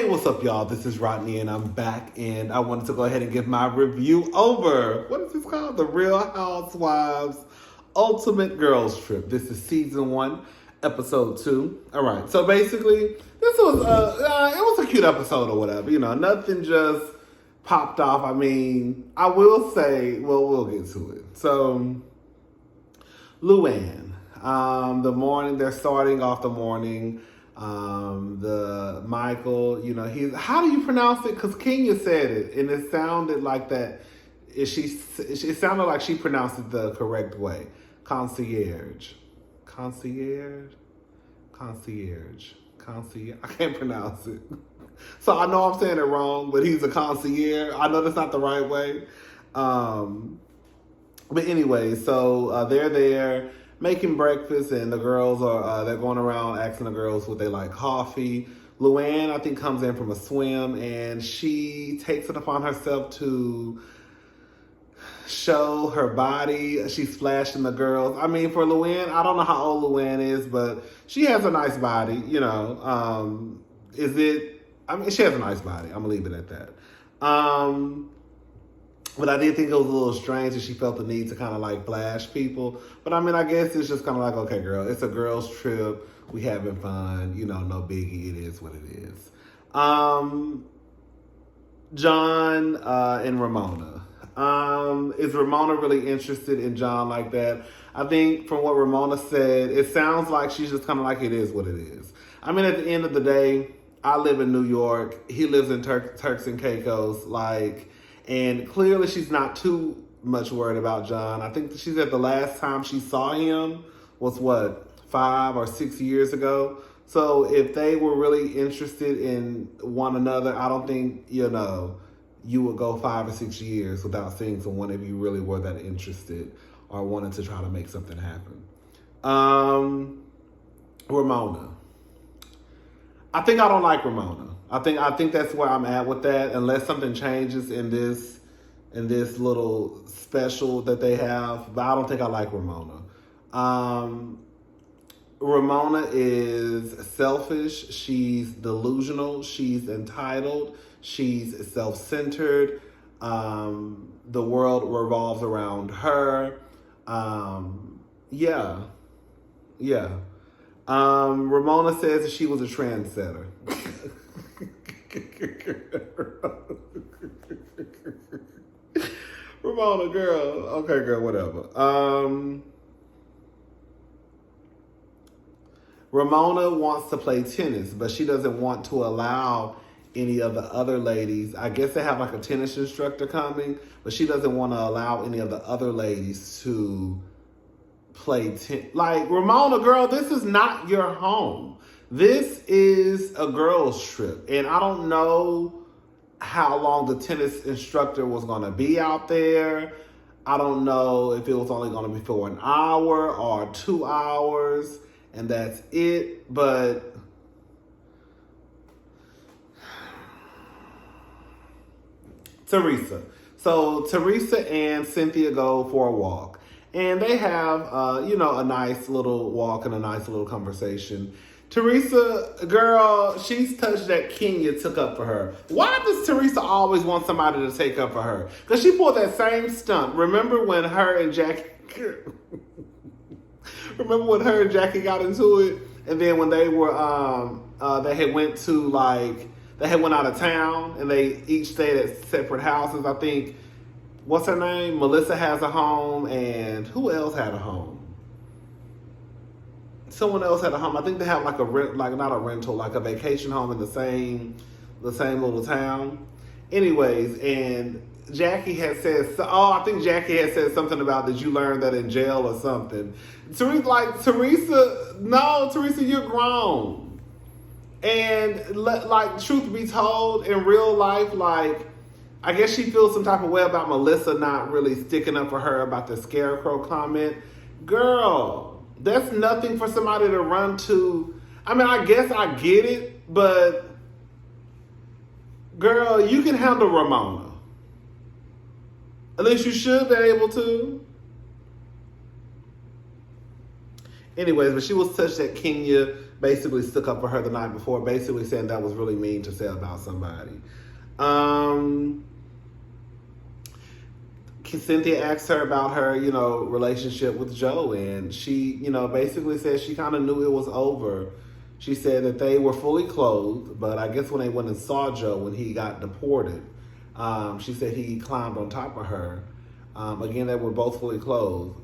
What's up, y'all? This is Rodney, and I'm back, and I wanted to go ahead and give my review over, what is this called? The Real Housewives Ultimate Girls Trip. This is season 1, episode 2. All right, so basically, this was it was a cute episode or whatever. You know, nothing just popped off. I mean, I will say, well, we'll get to it. So, Luann, they're starting off the morning. The Michael, you know, how do you pronounce it? Because Kenya said it, and it sounded like that. It sounded like she pronounced it the correct way. Concierge. I can't pronounce it. So I know I'm saying it wrong, but he's a concierge. I know that's not the right way. But anyway, so they're there making breakfast, and the girls they're going around asking the girls would they like coffee. Luann, I think, comes in from a swim, and she takes it upon herself to show her body. She's flashing the girls. I mean, for Luann, I don't know how old Luann is, but she has a nice body, you know. She has a nice body. I'm gonna leave it at that. But I did think it was a little strange that she felt the need to kind of like flash people. But I mean, I guess it's just kind of like, okay, girl, it's a girls' trip. We having fun. You know, no biggie. It is what it is. John and Ramona. Is Ramona really interested in John like that? I think from what Ramona said, it sounds like she's just kind of like, it is what it is. I mean, at the end of the day, I live in New York. He lives in Turks and Caicos. And clearly she's not too much worried about John. I think she said the last time she saw him was, 5 or 6 years ago? So if they were really interested in one another, I don't think, you would go 5 or 6 years without seeing someone if you really were that interested or wanted to try to make something happen. Ramona. I think I don't like Ramona. I think that's where I'm at with that, unless something changes in this little special that they have. But I don't think I like Ramona. Ramona is selfish. She's delusional. She's entitled. She's self-centered. The world revolves around her. Ramona says that she was a trendsetter. Ramona, girl. Okay, girl, whatever. Ramona wants to play tennis, but she doesn't want to allow any of the other ladies. I guess they have like a tennis instructor coming, but she doesn't want to allow any of the other ladies to play tennis. Like, Ramona, girl, this is not your home. This is a girls' trip, and I don't know how long the tennis instructor was going to be out there. I don't know if it was only going to be for an hour or 2 hours, and that's it. But Teresa. So Teresa and Cynthia go for a walk, and they have, a nice little walk and a nice little conversation. Teresa, girl, she's touched that Kenya took up for her. Why does Teresa always want somebody to take up for her? Because she pulled that same stunt. Remember when her and Jackie got into it? And then when they were, they had went out of town, and they each stayed at separate houses. I think, what's her name? Melissa has a home, and who else had a home? Someone else had a home. I think they have like not a rental, like a vacation home in the same little town. Anyways, and Jackie had said, I think Jackie had said something about, did you learn that in jail or something? Teresa, you're grown. And truth be told, in real life, I guess she feels some type of way about Melissa not really sticking up for her about the scarecrow comment. Girl, that's nothing for somebody to run to. I mean, I guess I get it, but girl, you can handle Ramona. At least you should be able to. Anyways, but she was touched that Kenya basically stuck up for her the night before, basically saying that was really mean to say about somebody. Cynthia asked her about her, relationship with Joe, and she, basically said she kind of knew it was over. She said that they were fully clothed, but I guess when they went and saw Joe when he got deported, she said he climbed on top of her. Again, they were both fully clothed,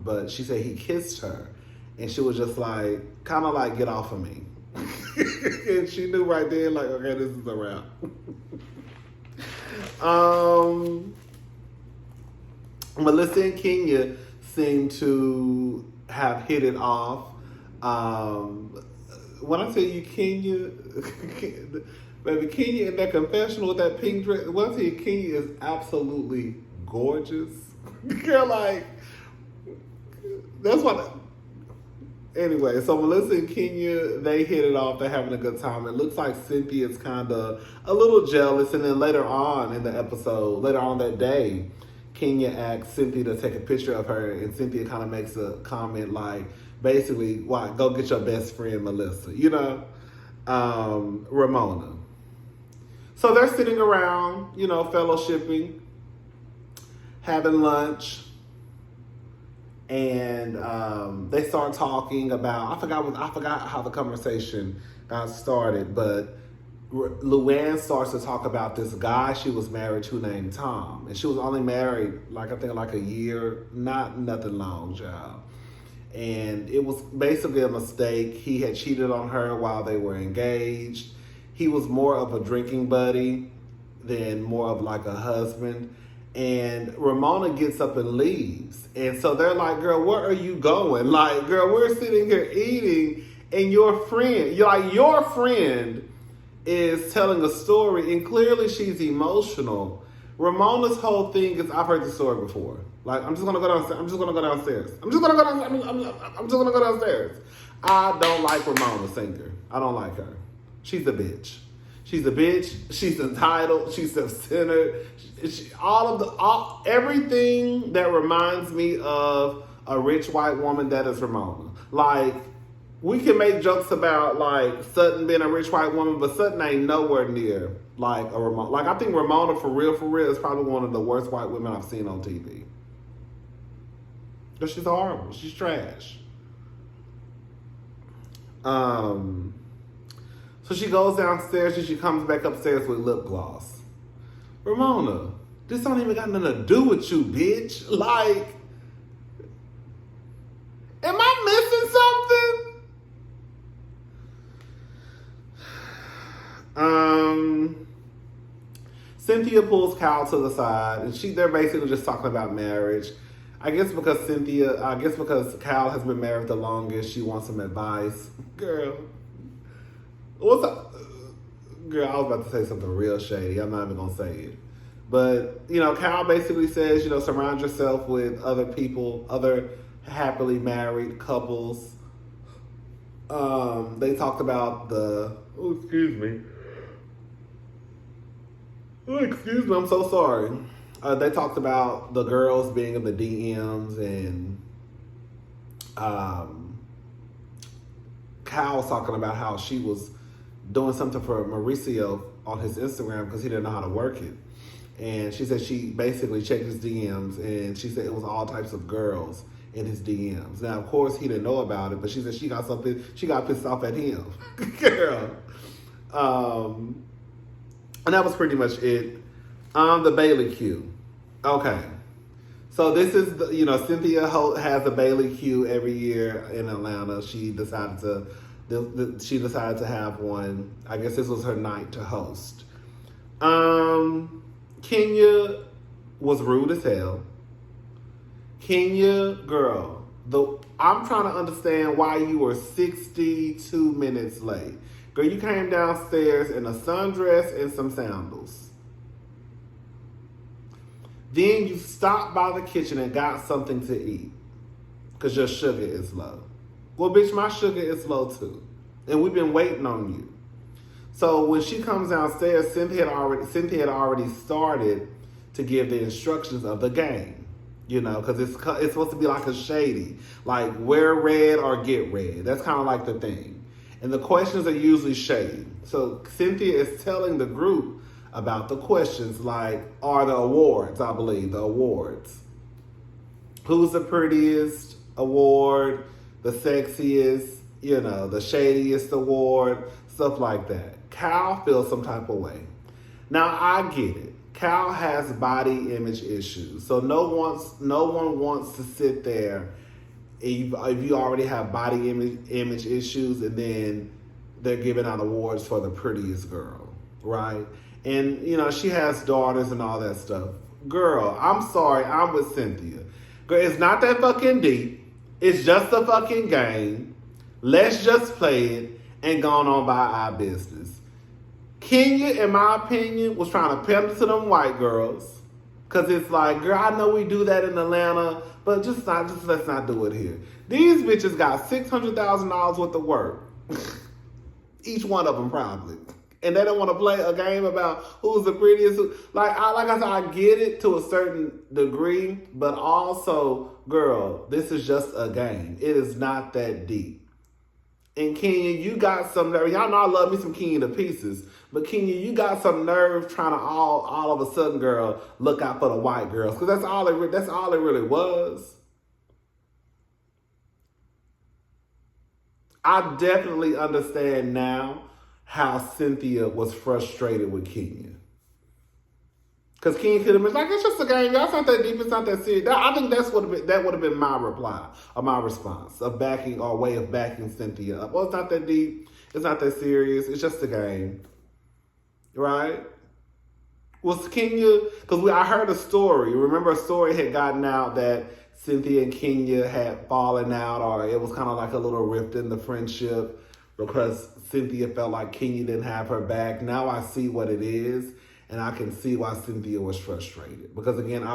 but she said he kissed her, and she was just like, kind of like, get off of me. And she knew right there, like, okay, this is a wrap. Melissa and Kenya seem to have hit it off. When I tell you Kenya, baby, Kenya in that confessional with that pink dress, when I tell you Kenya is absolutely gorgeous. Girl, like, that's what. Anyway, so Melissa and Kenya, they hit it off. They're having a good time. It looks like Cynthia's kind of a little jealous. And then later on in the episode, later on that day, Kenya asks Cynthia to take a picture of her, and Cynthia kind of makes a comment like, basically, why, go get your best friend, Melissa, Ramona. So they're sitting around, fellowshipping, having lunch, and they start talking about, I forgot how the conversation got started, but Luann starts to talk about this guy she was married to named Tom. And she was only married, I think a year, nothing long, child. And it was basically a mistake. He had cheated on her while they were engaged. He was more of a drinking buddy than more of like a husband. And Ramona gets up and leaves. And so they're like, girl, where are you going? Like, girl, we're sitting here eating, and your friend is telling a story, and clearly she's emotional. Ramona's whole thing is, I've heard this story before. Like, I'm just gonna go downstairs. I'm just gonna go downstairs. I don't like Ramona Singer. I don't like her. She's a bitch. She's entitled. She's self-centered. Everything that reminds me of a rich white woman, that is Ramona. Like, we can make jokes about, like, Sutton being a rich white woman, but Sutton ain't nowhere near, like, a Ramona. Like, I think Ramona, for real, is probably one of the worst white women I've seen on TV. Because she's horrible. She's trash. So she goes downstairs and she comes back upstairs with lip gloss. Ramona, this don't even got nothing to do with you, bitch. Like, am I missing something? Cynthia pulls Kyle to the side, and they're basically just talking about marriage. I guess because Kyle has been married the longest, she wants some advice. Girl, what's up? Girl, I was about to say something real shady. I'm not even gonna say it. But, Kyle basically says, surround yourself with other people, other happily married couples. They talked about excuse me, I'm so sorry. They talked about the girls being in the DMs, and Kyle was talking about how she was doing something for Mauricio on his Instagram because he didn't know how to work it. And she said she basically checked his DMs, and she said it was all types of girls in his DMs. Now, of course, he didn't know about it, but she said she got pissed off at him. Girl. And that was pretty much it. The Bailey Q. Okay. So this is, Cynthia has a Bailey Q every year in Atlanta. She decided to have one. I guess this was her night to host. Kenya was rude as hell. Kenya, girl, I'm trying to understand why you were 62 minutes late. Girl, you came downstairs in a sundress and some sandals. Then you stopped by the kitchen and got something to eat because your sugar is low. Well, bitch, my sugar is low too. And we've been waiting on you. So when she comes downstairs, Cynthia had already started to give the instructions of the game. Because it's supposed to be like a shady. Like, wear red or get red. That's kind of like the thing. And the questions are usually shady. So Cynthia is telling the group about the questions, like, are the awards, I believe, the awards. Who's the prettiest award, the sexiest, the shadiest award, stuff like that. Cal feels some type of way. Now, I get it. Cal has body image issues. So no one wants to sit there if you already have body image issues and then they're giving out awards for the prettiest girl, right? And, she has daughters and all that stuff. Girl, I'm sorry, I'm with Cynthia. Girl, it's not that fucking deep. It's just a fucking game. Let's just play it and go on by our business. Kenya, in my opinion, was trying to pimp to them white girls. Because it's like, girl, I know we do that in Atlanta, but let's not do it here. These bitches got $600,000 worth of work. Each one of them probably. And they don't want to play a game about who's the prettiest. Like I said, I get it to a certain degree, but also, girl, this is just a game. It is not that deep. And Kenya, you got some nerve. Y'all know I love me some Kenya to pieces. But Kenya, you got some nerve trying to all of a sudden, girl, look out for the white girls. Because that's all it really was. I definitely understand now how Cynthia was frustrated with Kenya. Because Kenya could have been like, it's just a game. Y'all, it's not that deep. It's not that serious. I think that would have been my reply or my response of backing or way of backing Cynthia up. Well, it's not that deep. It's not that serious. It's just a game. Right? Was Kenya, because I heard a story. Remember, a story had gotten out that Cynthia and Kenya had fallen out, or it was kind of like a little rift in the friendship because Cynthia felt like Kenya didn't have her back. Now I see what it is, and I can see why Cynthia was frustrated. Because again, I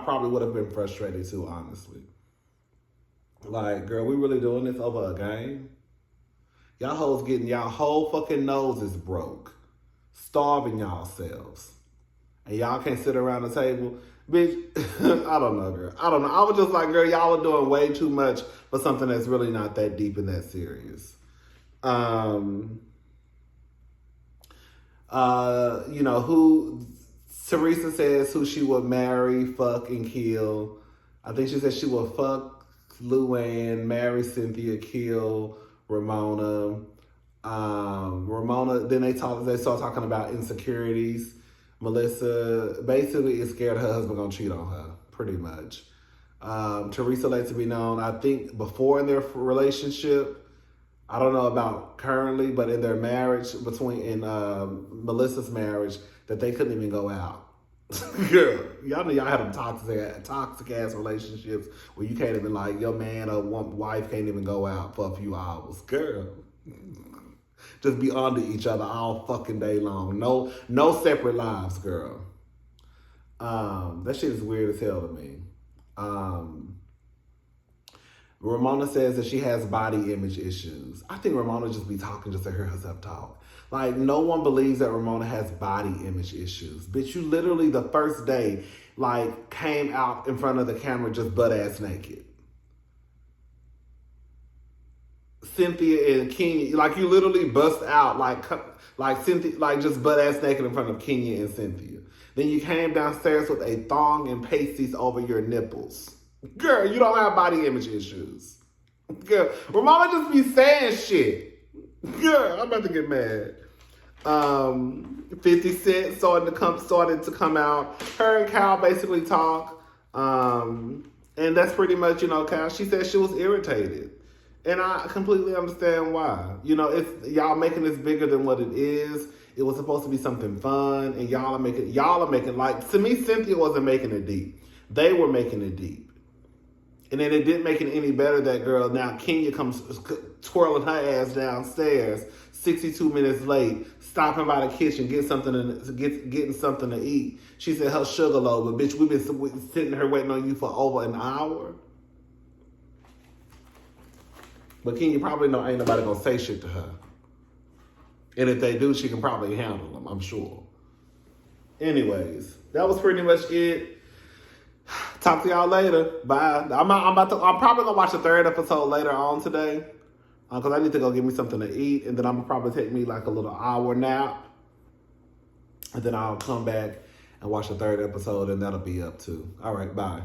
probably would have been frustrated too, honestly. Like, girl, we really doing this over a game? Y'all hoes getting y'all whole fucking noses broke, starving yourselves, and y'all can't sit around the table. Bitch, I don't know, girl. I don't know. I was just like, girl, y'all are doing way too much for something that's really not that deep and that serious. Who Teresa says who she would marry, fuck, and kill. I think she said she would fuck Luann, marry Cynthia, kill Ramona. Ramona, then they start talking about insecurities. Melissa basically is scared her husband gonna cheat on her, pretty much. Teresa lets it be known, I think before in their relationship, I don't know about currently, but in their marriage, in Melissa's marriage, that they couldn't even go out. Girl, y'all know y'all had them toxic ass relationships where you can't even, like, your man or wife can't even go out for a few hours. Girl. Just be under each other all fucking day long. No separate lives, girl. That shit is weird as hell to me. Ramona says that she has body image issues. I think Ramona just be talking just to hear herself talk. Like, no one believes that Ramona has body image issues. Bitch, you literally the first day, like, came out in front of the camera just butt-ass naked. Cynthia and Kenya, like, you literally bust out like Cynthia, like, just butt-ass naked in front of Kenya and Cynthia. Then you came downstairs with a thong and pasties over your nipples. Girl, you don't have body image issues. Girl, Ramona just be saying shit. Girl, I'm about to get mad. 50 Cent started to come out. Her and Cal basically talk. And that's pretty much, Cal, she said she was irritated. And I completely understand why. It's y'all making this bigger than what it is. It was supposed to be something fun, and y'all are making like, to me, Cynthia wasn't making it deep. They were making it deep. And then it didn't make it any better that girl. Now Kenya comes twirling her ass downstairs, 62 minutes late, stopping by the kitchen, getting something to eat. She said her sugar low, but bitch, we've been sitting here waiting on you for over an hour. But Kenya probably know ain't nobody gonna say shit to her. And if they do, she can probably handle them, I'm sure. Anyways, that was pretty much it. Talk to y'all later. Bye. I'm probably gonna watch the third episode later on today. because I need to go get me something to eat, and then I'm gonna probably take me like a little hour nap, and then I'll come back and watch the third episode, and that'll be up too. All right, bye.